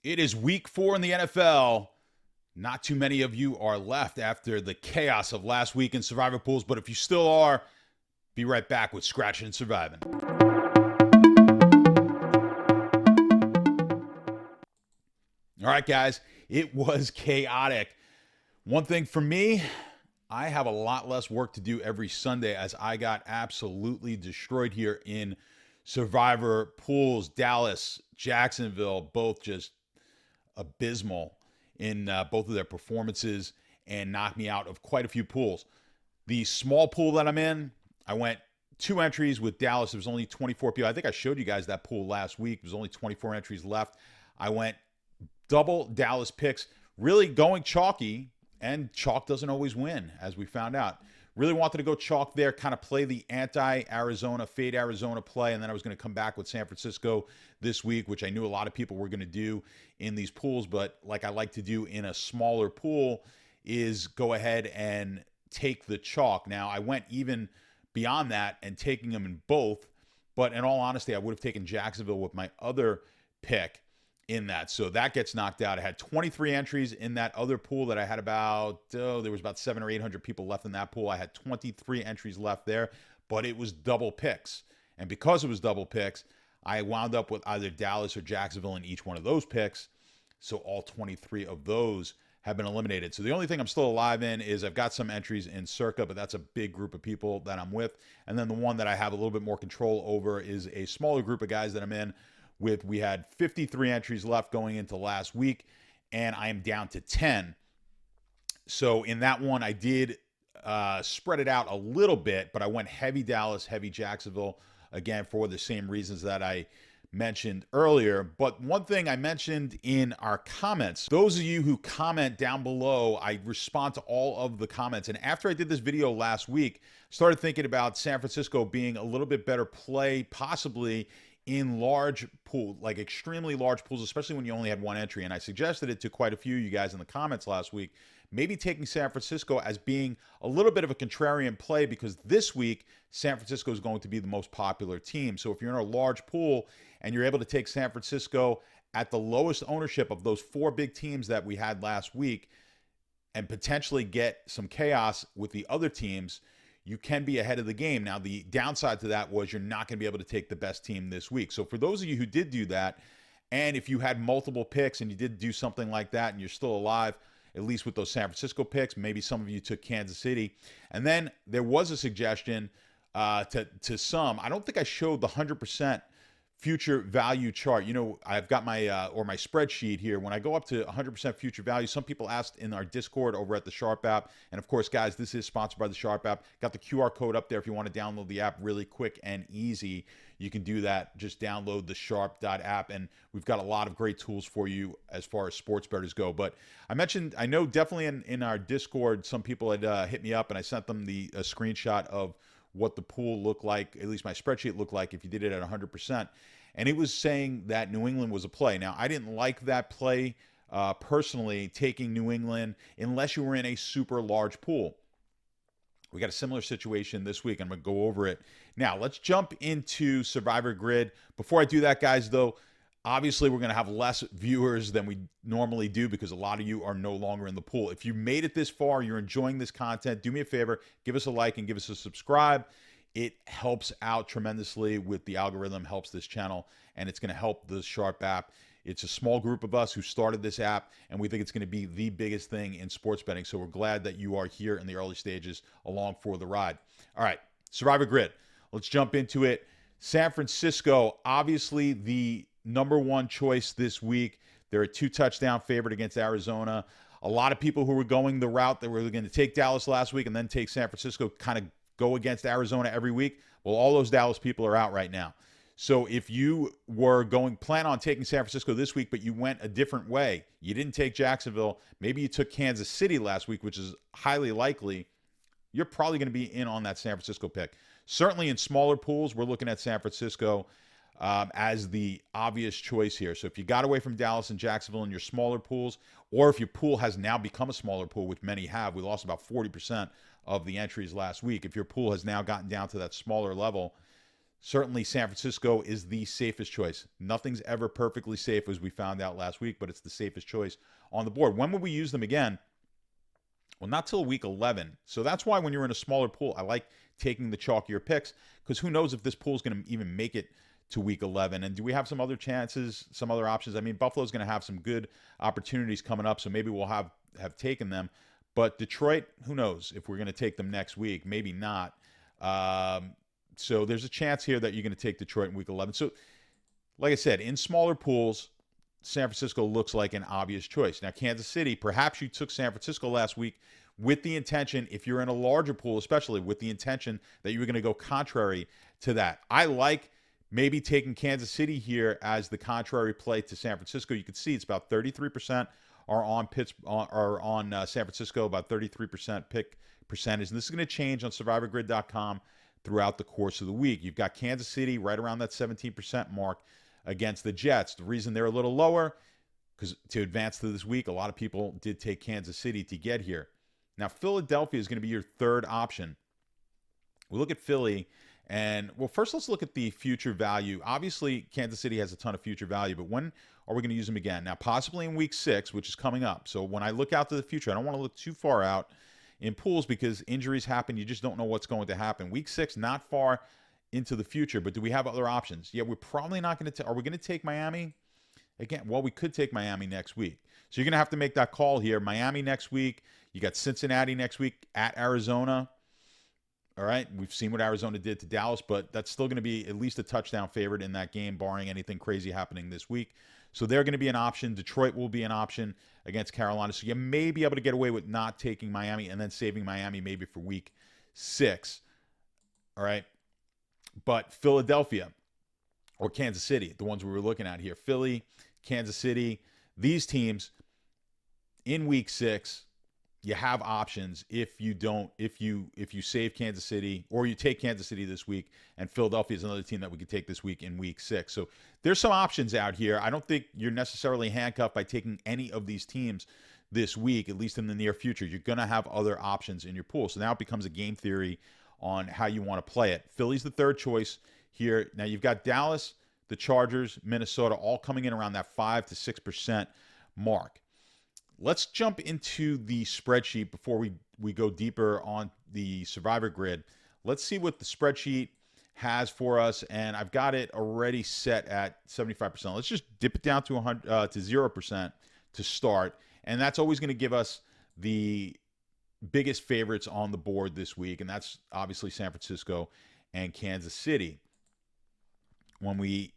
It is week 4 in the NFL. Not too many of you are left after the chaos of last week in survivor pools, but if you still are, be right back with Scratching and Surviving. All right, guys, it was chaotic. One thing for me, I have a lot less work to do every Sunday as I got absolutely destroyed here in survivor pools. Dallas, Jacksonville, both just abysmal in both of their performances and knocked me out of quite a few pools. The small pool that I'm in, I went 2 entries with Dallas. There was only 24 people. I think I showed you guys that pool last week. There's only 24 entries left. I went double Dallas picks, really going chalky, and chalk doesn't always win, as we found out. Really wanted to go chalk there, kind of play the anti-Arizona, fade Arizona play, and then I was going to come back with San Francisco this week, which I knew a lot of people were going to do in these pools, but like I like to do in a smaller pool is go ahead and take the chalk. Now, I went even beyond that and taking them in both, but in all honesty, I would have taken Jacksonville with my other pick in that. So that gets knocked out. I had 23 entries in that other pool that I had there was about 700 or 800 people left in that pool. I had 23 entries left there, but it was double picks. And because it was double picks, I wound up with either Dallas or Jacksonville in each one of those picks. So all 23 of those have been eliminated. So the only thing I'm still alive in is I've got some entries in Circa, but that's a big group of people that I'm with. And then the one that I have a little bit more control over is a smaller group of guys that I'm in with. We had 53 entries left going into last week, and I am down to 10. So in that one, I did spread it out a little bit, but I went heavy Dallas, heavy Jacksonville, again, for the same reasons that I mentioned earlier. But one thing I mentioned in our comments, those of you who comment down below, I respond to all of the comments. And after I did this video last week, started thinking about San Francisco being a little bit better play, possibly in large pool, like extremely large pools, especially when you only had 1 entry. And I suggested it to quite a few of you guys in the comments last week, maybe taking San Francisco as being a little bit of a contrarian play, because this week, San Francisco is going to be the most popular team. So if you're in a large pool and you're able to take San Francisco at the lowest ownership of those 4 big teams that we had last week and potentially get some chaos with the other teams, you can be ahead of the game. Now, the downside to that was you're not going to be able to take the best team this week. So for those of you who did do that, and if you had multiple picks and you did do something like that and you're still alive, at least with those San Francisco picks, maybe some of you took Kansas City. And then there was a suggestion to some. I don't think I showed the 100% future value chart. You know, I've got my my spreadsheet here. When I go up to 100% future value, some people asked in our Discord over at the Sharp app, and of course, guys, this is sponsored by the Sharp app. Got the QR code up there if you want to download the app really quick and easy. You can do that. Just download the Sharp.app, and we've got a lot of great tools for you as far as sports bettors go. But I know definitely in our Discord, some people had hit me up, and I sent them a screenshot of what the pool looked like, at least my spreadsheet looked like if you did it at 100%. And it was saying that New England was a play. Now, I didn't like that play personally, taking New England, unless you were in a super large pool. We got a similar situation this week. I'm going to go over it. Now, let's jump into Survivor Grid. Before I do that, guys, though, obviously we're going to have less viewers than we normally do because a lot of you are no longer in the pool. If you made it this far, you're enjoying this content, do me a favor, give us a like and give us a subscribe. It helps out tremendously with the algorithm, helps this channel, and it's going to help the Sharp app. It's a small group of us who started this app, and we think it's going to be the biggest thing in sports betting. So we're glad that you are here in the early stages along for the ride. All right, Survivor Grid. Let's jump into it. San Francisco, obviously the #1 choice this week. They're a 2-touchdown favorite against Arizona. A lot of people who were going the route that were going to take Dallas last week and then take San Francisco kind of go against Arizona every week. Well, all those Dallas people are out right now. So if you were plan on taking San Francisco this week, but you went a different way, you didn't take Jacksonville, maybe you took Kansas City last week, which is highly likely, you're probably going to be in on that San Francisco pick. Certainly in smaller pools, we're looking at San Francisco as the obvious choice here. So if you got away from Dallas and Jacksonville in your smaller pools, or if your pool has now become a smaller pool, which many have, we lost about 40% of the entries last week. If your pool has now gotten down to that smaller level, Certainly, San Francisco is the safest choice. Nothing's ever perfectly safe, as we found out last week, but it's the safest choice on the board. When will we use them again? Well, not till week 11. So that's why when you're in a smaller pool, I like taking the chalkier picks, because who knows if this pool is going to even make it to week 11. And do we have some other chances, some other options? I mean, Buffalo's going to have some good opportunities coming up, so maybe we'll have taken them. But Detroit, who knows if we're going to take them next week? Maybe not. So there's a chance here that you're going to take Detroit in week 11. So, like I said, in smaller pools, San Francisco looks like an obvious choice. Now, Kansas City, perhaps you took San Francisco last week with the intention, if you're in a larger pool, especially with the intention that you were going to go contrary to that. I like maybe taking Kansas City here as the contrary play to San Francisco. You can see it's about 33% are on San Francisco, about 33% pick percentage. And this is going to change on SurvivorGrid.com throughout the course of the week. You've got Kansas City right around that 17% mark against the Jets. The reason they're a little lower, because to advance to this week, a lot of people did take Kansas City to get here. Now, Philadelphia is going to be your third option. We look at Philly, and, well, first let's look at the future value. Obviously, Kansas City has a ton of future value, but when are we going to use them again? Now, possibly in week 6, which is coming up. So when I look out to the future, I don't want to look too far out in pools because injuries happen. You just don't know what's going to happen. Week 6, not far into the future, but do we have other options? Yeah, we're probably not going to. Are we going to take Miami? Again, well, we could take Miami next week. So you're going to have to make that call here. Miami next week. You got Cincinnati next week at Arizona. All right, we've seen what Arizona did to Dallas, but that's still going to be at least a touchdown favorite in that game, barring anything crazy happening this week. So they're going to be an option. Detroit will be an option against Carolina. So you may be able to get away with not taking Miami and then saving Miami maybe for week 6. All right, but Philadelphia or Kansas City, the ones we were looking at here, Philly, Kansas City, these teams in week 6, you have options if you save Kansas City, or you take Kansas City this week, and Philadelphia is another team that we could take this week in week 6. So there's some options out here. I don't think you're necessarily handcuffed by taking any of these teams this week, at least in the near future. You're going to have other options in your pool. So now it becomes a game theory on how you want to play it. Philly's the third choice here. Now you've got Dallas, the Chargers, Minnesota, all coming in around that 5 to 6% mark. Let's jump into the spreadsheet before we go deeper on the Survivor Grid. Let's see what the spreadsheet has for us, and I've got it already set at 75%. Let's just dip it down to 0% to start, and that's always going to give us the biggest favorites on the board this week, and that's obviously San Francisco and Kansas City. When we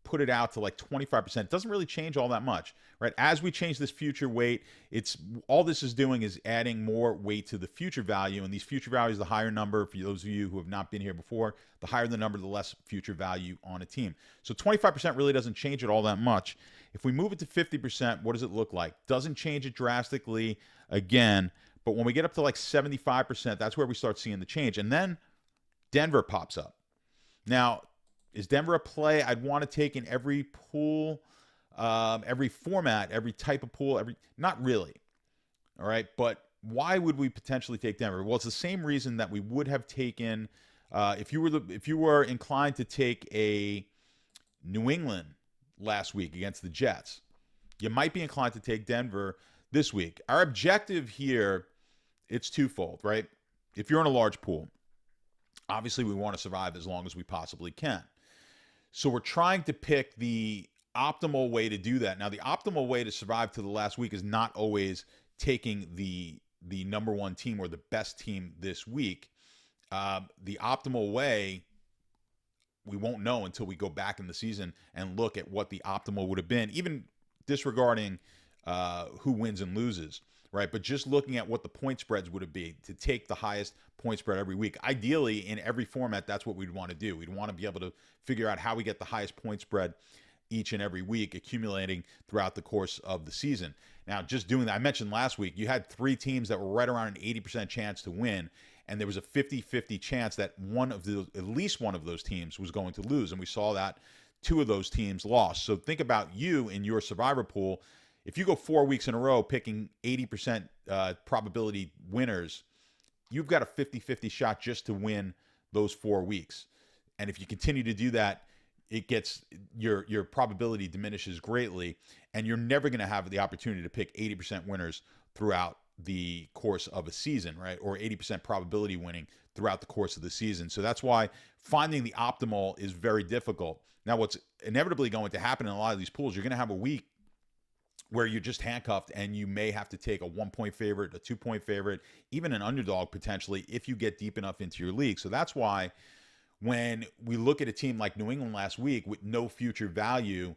put it out to like 25%, it doesn't really change all that much, right? As we change this future weight, it's all this is doing is adding more weight to the future value, and these future values, the higher number, for those of you who have not been here before, the higher the number, the less future value on a team. So 25% really doesn't change it all that much. If we move it to 50%, what does it look like? Doesn't change it drastically again, but when we get up to like 75%, that's where we start seeing the change, and then Denver pops up. Now, is Denver a play I'd want to take in every pool, every format, every type of pool? Not really. All right, but why would we potentially take Denver? Well, it's the same reason that we would have taken if you were inclined to take a New England last week against the Jets. You might be inclined to take Denver this week. Our objective here, it's twofold, right? If you're in a large pool, obviously we want to survive as long as we possibly can. So we're trying to pick the optimal way to do that. Now, the optimal way to survive to the last week is not always taking the number one team or the best team this week. The optimal way, we won't know until we go back in the season and look at what the optimal would have been, even disregarding who wins and loses, right? But just looking at what the point spreads would have been to take the highest point spread every week. Ideally, in every format, that's what we'd want to do. We'd want to be able to figure out how we get the highest point spread each and every week, accumulating throughout the course of the season. Now, just doing that, I mentioned last week, you had 3 teams that were right around an 80% chance to win, and there was a 50-50 chance that at least one of those teams was going to lose, and we saw that 2 of those teams lost. So think about you in your survivor pool. If you go 4 weeks in a row picking 80% probability winners, you've got a 50-50 shot just to win those 4 weeks. And if you continue to do that, it gets your probability diminishes greatly, and you're never going to have the opportunity to pick 80% winners throughout the course of a season, right? Or 80% probability winning throughout the course of the season. So that's why finding the optimal is very difficult. Now, what's inevitably going to happen in a lot of these pools, you're going to have a week where you're just handcuffed and you may have to take a 1-point favorite, a 2-point favorite, even an underdog potentially if you get deep enough into your league. So that's why when we look at a team like New England last week with no future value,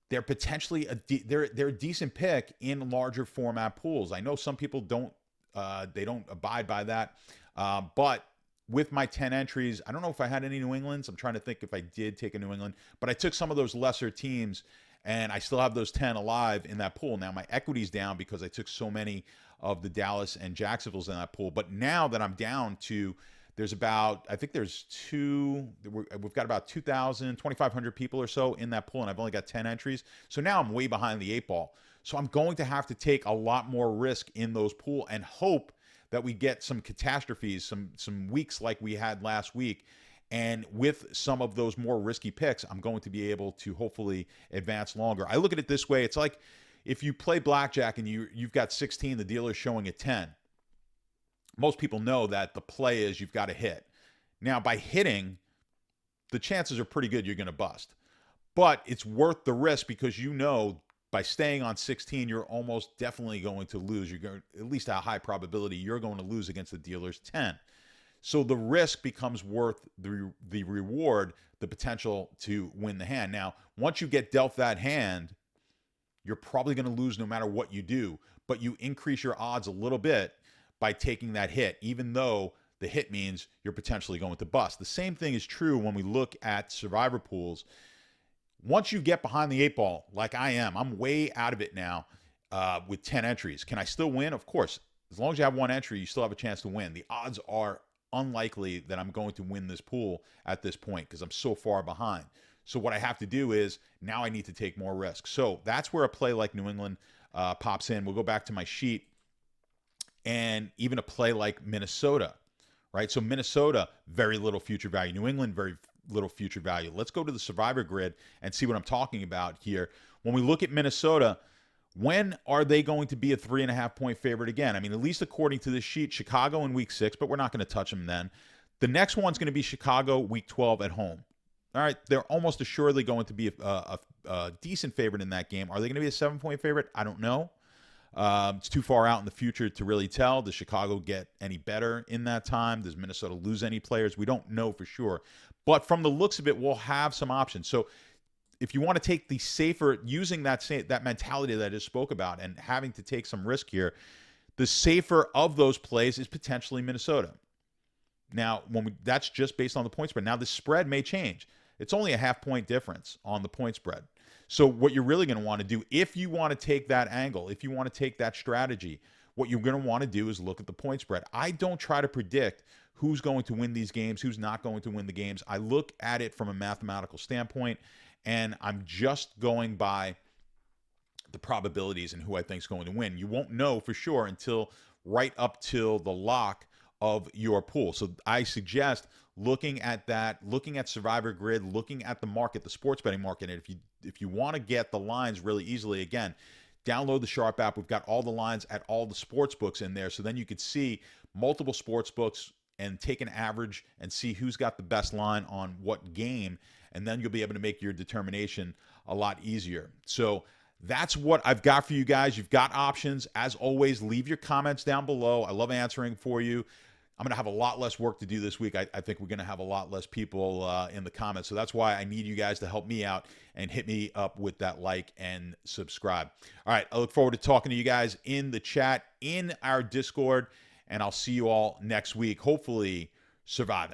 they're potentially they're a decent pick in larger format pools. I know some people don't abide by that, but with my 10 entries, I don't know if I had any New Englands. I'm trying to think if I did take a New England, but I took some of those lesser teams, and I still have those 10 alive in that pool. Now my equity's down because I took so many of the Dallas and Jacksonville's in that pool. But now that I'm down to, we've got about 2,500 people or so in that pool, and I've only got 10 entries. So now I'm way behind the 8-ball. So I'm going to have to take a lot more risk in those pool and hope that we get some catastrophes, some weeks like we had last week. And with some of those more risky picks, I'm going to be able to hopefully advance longer. I look at it this way. It's like if you play blackjack and you've got 16, the dealer's showing a 10. Most people know that the play is you've got to hit. Now, by hitting, the chances are pretty good you're going to bust. But it's worth the risk because you know by staying on 16, you're almost definitely going to lose. You're going, at least a high probability, you're going to lose against the dealer's 10. So the risk becomes worth the reward, the potential to win the hand. Now, once you get dealt that hand, you're probably going to lose no matter what you do, but you increase your odds a little bit by taking that hit, even though the hit means you're potentially going to bust. The same thing is true when we look at survivor pools. Once you get behind the 8-ball, like I am, I'm way out of it now with 10 entries. Can I still win? Of course. As long as you have one entry, you still have a chance to win. The odds are unlikely that I'm going to win this pool at this point because I'm so far behind. So what I have to do is now I need to take more risks. So that's where a play like New England pops in. We'll go back to my sheet, and even a play like Minnesota, right? So Minnesota, very little future value. New England, very little future value. Let's go to the survivor grid and see what I'm talking about here. When we look at Minnesota, when are they going to be a 3.5-point favorite again? I mean, at least according to this sheet, Chicago in week 6, but we're not going to touch them then. The next one's going to be Chicago week 12 at home. All right, they're almost assuredly going to be a decent favorite in that game. Are they going to be a 7-point favorite? I don't know. It's too far out in the future to really tell. Does Chicago get any better in that time? Does Minnesota lose any players? We don't know for sure. But from the looks of it, we'll have some options. So if you want to take the safer, using that mentality that I just spoke about and having to take some risk here, the safer of those plays is potentially Minnesota. Now, that's just based on the point spread. Now, the spread may change. It's only a 0.5-point difference on the point spread. So what you're really going to want to do, if you want to take that angle, if you want to take that strategy, what you're going to want to do is look at the point spread. I don't try to predict who's going to win these games, who's not going to win the games. I look at it from a mathematical standpoint, and I'm just going by the probabilities and who I think is going to win. You won't know for sure until right up till the lock of your pool. So I suggest looking at that, looking at Survivor Grid, looking at the market, the sports betting market. And if you want to get the lines really easily, again, download the Sharp app. We've got all the lines at all the sports books in there. So then you could see multiple sports books and take an average and see who's got the best line on what game. And then you'll be able to make your determination a lot easier. So that's what I've got for you guys. You've got options. As always, leave your comments down below. I love answering for you. I'm going to have a lot less work to do this week. I think we're going to have a lot less people in the comments. So that's why I need you guys to help me out and hit me up with that like and subscribe. All right. I look forward to talking to you guys in the chat, in our Discord, and I'll see you all next week, hopefully surviving.